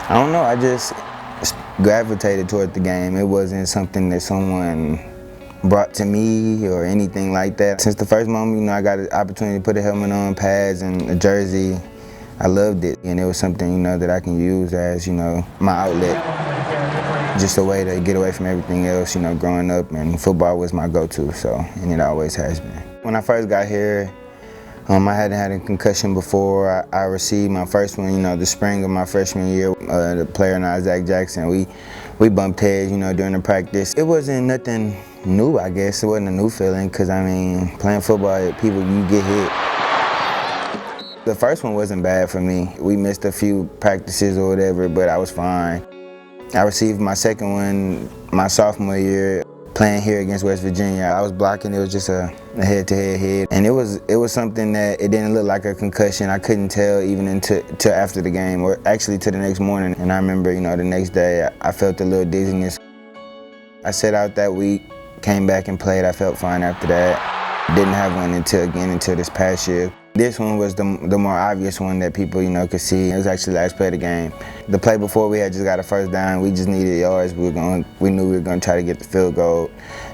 I don't know, I just gravitated toward the game. It wasn't something that someone brought to me or anything like that. Since the first moment, I got an opportunity to put a helmet on, pads, and a jersey, I loved it. And it was something, that I can use as, my outlet. Just a way to get away from everything else, growing up, and football was my go-to, and it always has been. When I first got here, I hadn't had a concussion before. I received my first one, the spring of my freshman year. The player and I, Zach Jackson, we bumped heads, during the practice. It wasn't nothing new, I guess. It wasn't a new feeling, because, playing football, you get hit. The first one wasn't bad for me. We missed a few practices or whatever, but I was fine. I received my second one my sophomore year, playing here against West Virginia. I was blocking, it was just a head-to-head hit. And it was something that it didn't look like a concussion. I couldn't tell even until after the game, or actually to the next morning. And I remember, the next day I felt a little dizziness. I sat out that week, came back and played. I felt fine after that. Didn't have one until this past year. This one was the more obvious one that people, could see. It was actually the last play of the game. The play before, we had just got a first down. We just needed yards. We knew we were going to try to get the field goal,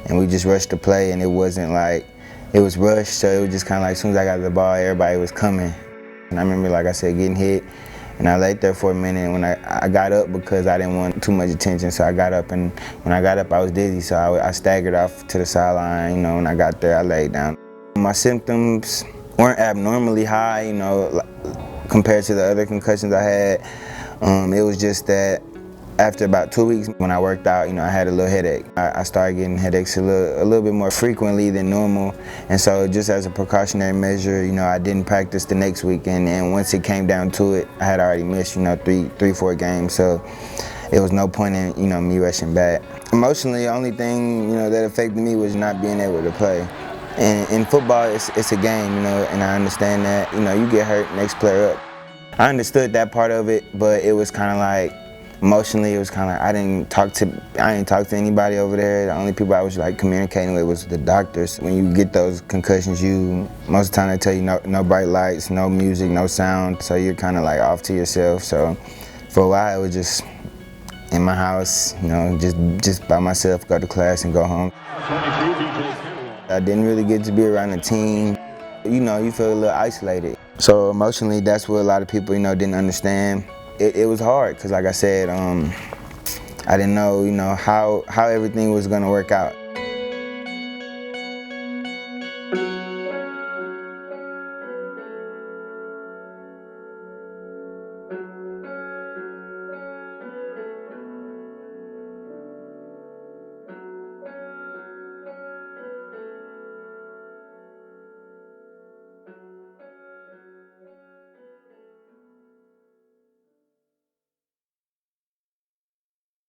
and we just rushed the play. And it wasn't like it was rushed, so it was just kind of like as soon as I got the ball, everybody was coming. And I remember, like I said, getting hit, and I laid there for a minute. And when I got up, because I didn't want too much attention, so I got up. And when I got up, I was dizzy, so I staggered off to the sideline. When I got there, I laid down. My symptoms weren't abnormally high, compared to the other concussions I had. It was just that after about 2 weeks, when I worked out, I had a little headache. I started getting headaches a little bit more frequently than normal. And so just as a precautionary measure, I didn't practice the next week. And once it came down to it, I had already missed, three, 4 games. So it was no point in, me rushing back. Emotionally, the only thing, that affected me was not being able to play. And in football, it's a game, and I understand that, you get hurt, next player up. I understood that part of it, but it was kind of like, emotionally, it was kind of like I didn't talk to anybody over there. The only people I was communicating with was the doctors. When you get those concussions, most of the time they tell you no bright lights, no music, no sound, so you're kind of off to yourself. So for a while, it was just in my house, just by myself, go to class and go home. I didn't really get to be around a team. You feel a little isolated. So emotionally, that's what a lot of people, didn't understand. It was hard, because like I said, I didn't know, how everything was gonna work out.